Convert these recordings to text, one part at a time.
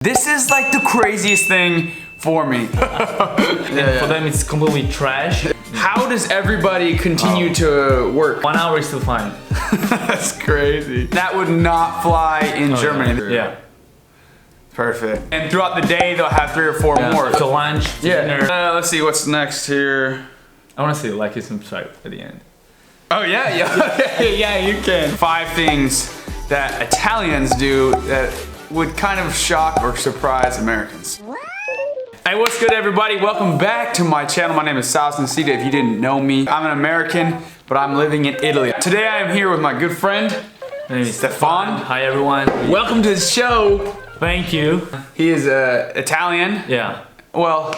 This is like the craziest thing for me. For them it's completely trash. How does everybody continue to work? 1 hour is still fine. That's crazy. That would not fly in Germany. Yeah. Perfect. And throughout the day they'll have 3 or 4 more. So lunch, dinner. Let's see what's next here. I want to say like and subscribe at the end. Oh yeah, yeah, you can. 5 things that Italians do that would kind of shock or surprise Americans. Hey, what's good everybody? Welcome back to my channel. My name is Sal Sincita if you didn't know me. I'm an American, but I'm living in Italy. Today I am here with my good friend, My name is Stefan. Hi everyone. Welcome to the show. Thank you. He is Italian. Yeah. Well,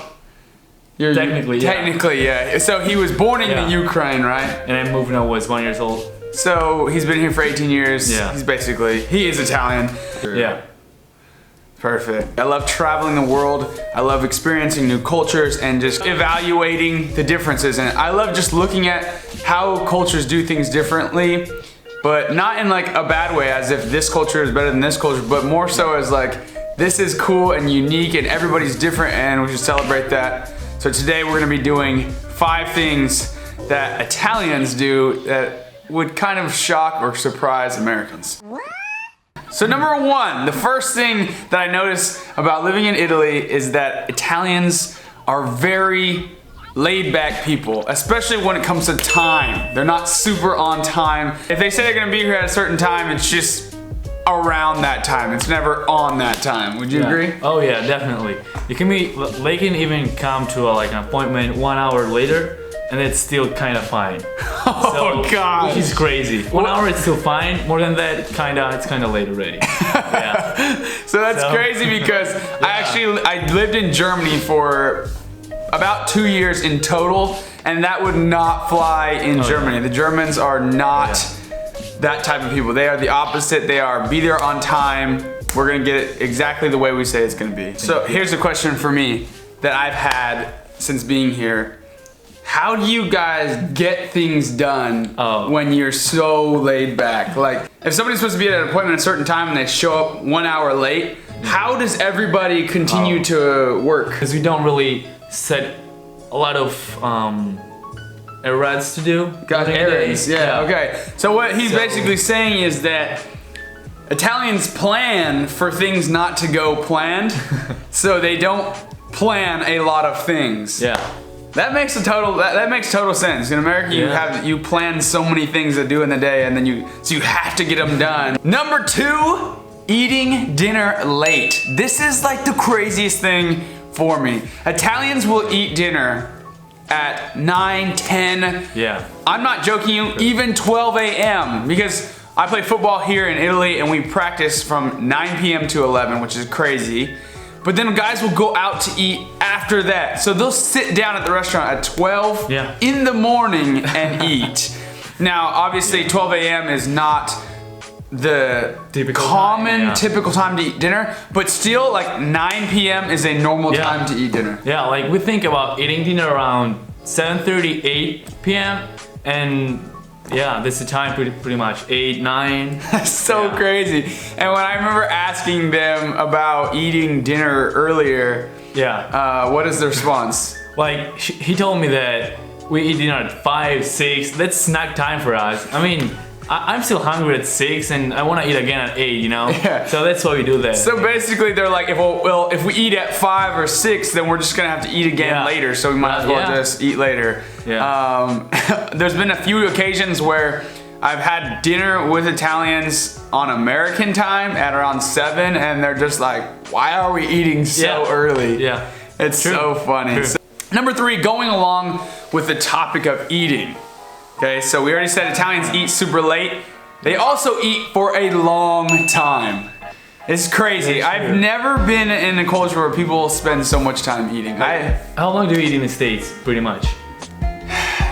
you're Technically, yeah. So he was born in Yeah. the Ukraine, right? And I moved when I was 1 year old. So he's been here for 18 years. Yeah. He is Italian. Yeah. Perfect. I love traveling the world. I love experiencing new cultures and just evaluating the differences. And I love just looking at how cultures do things differently, but not in like a bad way as if this culture is better than this culture, but more so as like, this is cool and unique and everybody's different and we should celebrate that. So today we're gonna be doing 5 things that Italians do that would kind of shock or surprise Americans. So number 1, the first thing that I notice about living in Italy is that Italians are very laid back people, especially when it comes to time. They're not super on time. If they say they're gonna be here at a certain time, it's just around that time. It's never on that time. Would you agree? Oh yeah, definitely. You can be, they can even come to like an appointment 1 hour later and it's still kind of fine. Oh God. Which is crazy. 1 hour is still fine. More than that, it's kind of late already. Yeah. So that's crazy because I lived in Germany for about 2 years in total, and that would not fly in Germany. Yeah. The Germans are not that type of people. They are the opposite. They are be there on time. We're gonna get it exactly the way we say it's gonna be. So here's a question for me that I've had since being here. How do you guys get things done when you're so laid back? Like, if somebody's supposed to be at an appointment at a certain time and they show up 1 hour late, how does everybody continue to work? Because we don't really set a lot of errands to do. Got errands, okay. So what he's basically saying is that Italians plan for things not to go planned, so they don't plan a lot of things. Yeah. That makes total sense. In America, you plan so many things to do in the day, and then you have to get them done. Number 2, eating dinner late. This is like the craziest thing for me. Italians will eat dinner at 9, 10. Yeah. I'm not joking you, even 12 a.m. because I play football here in Italy and we practice from 9 p.m. to 11, which is crazy. But then guys will go out to eat after that. So they'll sit down at the restaurant at 12 in the morning and eat. Now, obviously 12 a.m. is not the typical time to eat dinner, but still like 9 p.m. is a normal time to eat dinner. Yeah, like we think about eating dinner around 7:30, 8 p.m. and yeah, this is the time pretty much, 8, 9. That's so crazy. And when I remember asking them about eating dinner earlier, what is the response? Like, he told me that we eat dinner at 5, 6, that's snack time for us. I mean, I'm still hungry at 6 and I want to eat again at 8, you know? Yeah. So that's why we do that. So basically they're like, if we eat at 5 or 6, then we're just gonna have to eat again later, so we might as well just eat later. Yeah. There's been a few occasions where I've had dinner with Italians on American time at around 7 and they're just like, why are we eating so early? Yeah. It's so funny. So, number 3, going along with the topic of eating. Okay, so we already said Italians eat super late. They also eat for a long time. It's crazy. I've never been in a culture where people spend so much time eating. How long do you eat in the States, pretty much?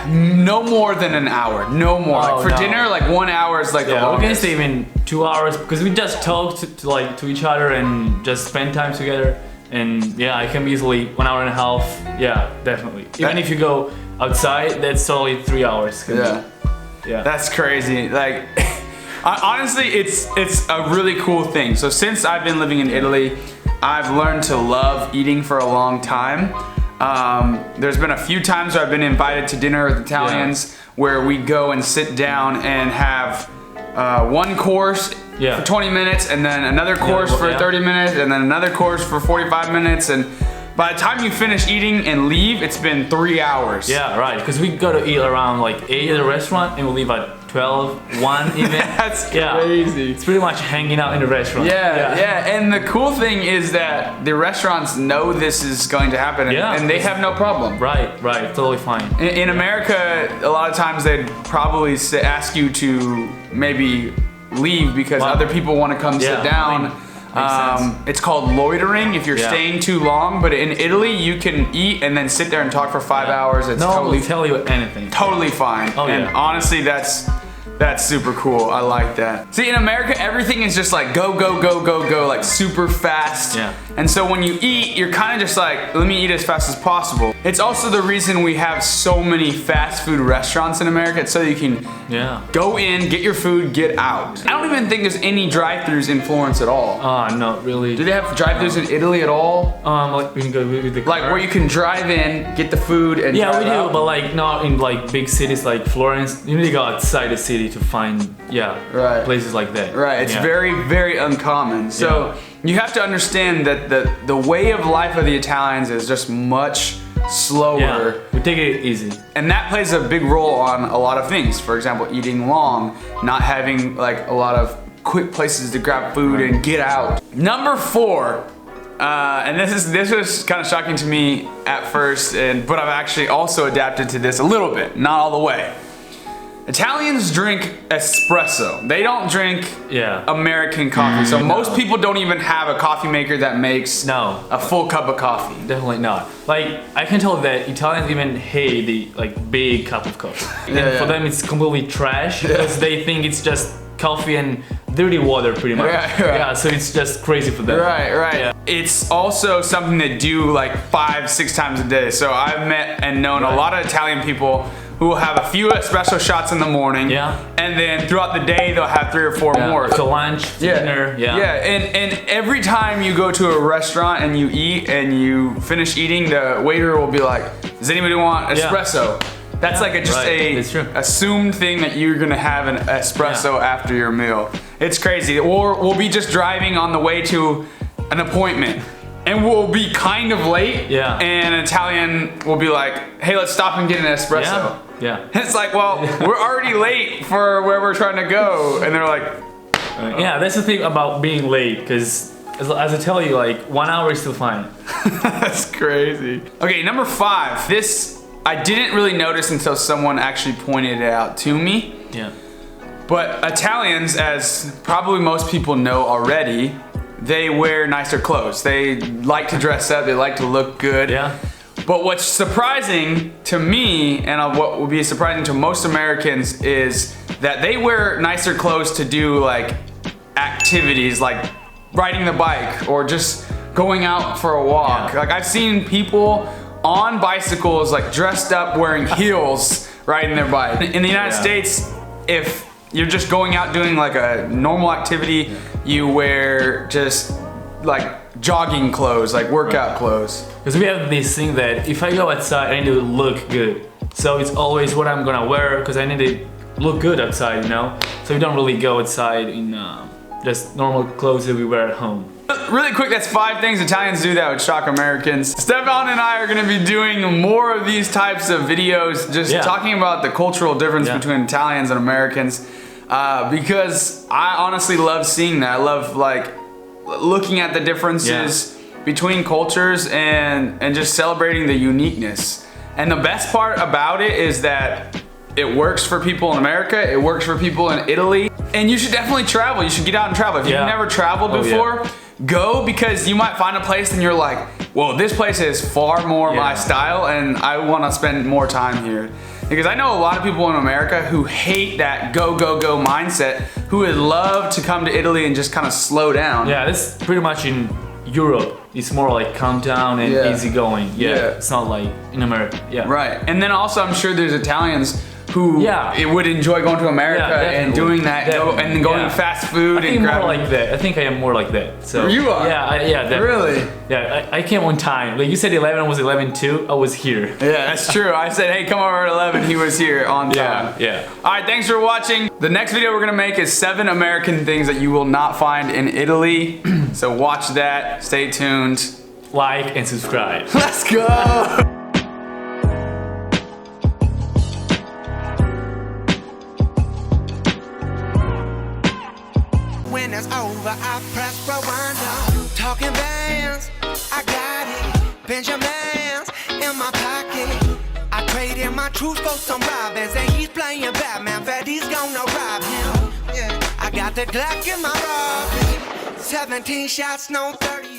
No more than an hour. No more. Like for dinner, like 1 hour is like the longest. We're gonna stay even 2 hours because we just talk to each other and just spend time together. And yeah, it can be easily 1 hour and a half. Yeah, definitely. Even if you go outside, that's totally 3 hours. Yeah. That's crazy. Like, honestly, it's a really cool thing. So since I've been living in Italy, I've learned to love eating for a long time. There's been a few times where I've been invited to dinner with Italians where we go and sit down and have one course for 20 minutes and then another course for 30 minutes and then another course for 45 minutes, and by the time you finish eating and leave, it's been 3 hours. Yeah, right, because we go to eat around like 8 at a restaurant and we leave at 12, 1 even. That's crazy. It's pretty much hanging out in the restaurant. Yeah. And the cool thing is that the restaurants know this is going to happen and they have no problem. Right, totally fine. In America, a lot of times they'd probably ask you to maybe leave because other people want to come sit down. It's called loitering if you're staying too long, but in Italy you can eat and then sit there and talk for 5 hours. It's totally tell you anything. Totally fine. And honestly, that's super cool. I like that. See, in America, everything is just like go, like super fast. Yeah. And so when you eat, you're kind of just like, let me eat as fast as possible. It's also the reason we have so many fast food restaurants in America. It's so you can go in, get your food, get out. I don't even think there's any drive-thrus in Florence at all. Not really. Do they have drive-thrus in Italy at all? Like we can go with the car. Like where you can drive in, get the food, and we do, out? but like not in like big cities like Florence. You need to go outside the city to find places like that. Right, it's very, very uncommon. So you have to understand that the way of life of the Italians is just much slower. Yeah, we take it easy. And that plays a big role on a lot of things. For example, eating long, not having like a lot of quick places to grab food and get out. Number 4, and this was kind of shocking to me at first, but I've actually also adapted to this a little bit, not all the way. Italians drink espresso. They don't drink American coffee. So most people don't even have a coffee maker that makes a full cup of coffee. Definitely not. Like I can tell that Italians even hate the like big cup of coffee. And for them it's completely trash because they think it's just coffee and dirty water pretty much. Yeah, so it's just crazy for them. Right. Yeah. It's also something they do like 5-6 times a day. So I've met and known a lot of Italian people who will have a few espresso shots in the morning, and then throughout the day they'll have 3 or 4 more. To lunch, to dinner, and every time you go to a restaurant and you eat and you finish eating, the waiter will be like, does anybody want espresso? That's like a assumed thing that you're gonna have an espresso after your meal. It's crazy. Or we'll be just driving on the way to an appointment, and we'll be kind of late, and an Italian will be like, hey, let's stop and get an espresso. Yeah. It's like, well, we're already late for where we're trying to go, and they're like, that's the thing about being late, because as I tell you, like 1 hour is still fine. That's crazy. Okay, number 5. This I didn't really notice until someone actually pointed it out to me. Yeah. But Italians, as probably most people know already, they wear nicer clothes. They like to dress up, they like to look good. Yeah. But what's surprising to me, and what will be surprising to most Americans, is that they wear nicer clothes to do like activities like riding the bike or just going out for a walk. Like I've seen people on bicycles like dressed up wearing heels riding their bike. In the United States, if you're just going out doing like a normal activity, you wear just like jogging clothes, like workout clothes. Because we have this thing that if I go outside, I need to look good. So it's always what I'm gonna wear because I need to look good outside, you know? So we don't really go outside in just normal clothes that we wear at home. Really quick, that's 5 things Italians do that would shock Americans. Stefan and I are gonna be doing more of these types of videos, just talking about the cultural difference between Italians and Americans. Because I honestly love seeing that. I love like looking at the differences between cultures and just celebrating the uniqueness. And the best part about it is that it works for people in America, it works for people in Italy, and you should definitely travel. You should get out and travel. If you've never traveled before, go, because you might find a place and you're like, whoa, this place is far more my style and I want to spend more time here. Because I know a lot of people in America who hate that go, go, go mindset, who would love to come to Italy and just kind of slow down. Yeah, this pretty much in Europe. It's more like calm down and easy going. It's not like in America. Right. And then also I'm sure there's Italians who Yeah. it would enjoy going to America and definitely. doing that, and going Yeah. fast food I think and more grabbing. like that. I think I am more like that. So You are? Yeah, definitely. Really? Yeah, I came on time. Like you said, 11 was 11:02. I was here. Yeah, that's true. I said, hey, come over at 11. He was here on time. Yeah. All right, thanks for watching. The next video we're gonna make is 7 American things that you will not find in Italy. So watch that. Stay tuned. Like and subscribe. Let's go. When it's over, I press rewind. Talking bands, I got it. Benjamins in my pocket. I traded my truth for some robins, and he's playing Batman. Freddy's gonna rob him. Yeah. I got the Glock in my Robin. 17 shots, no 30.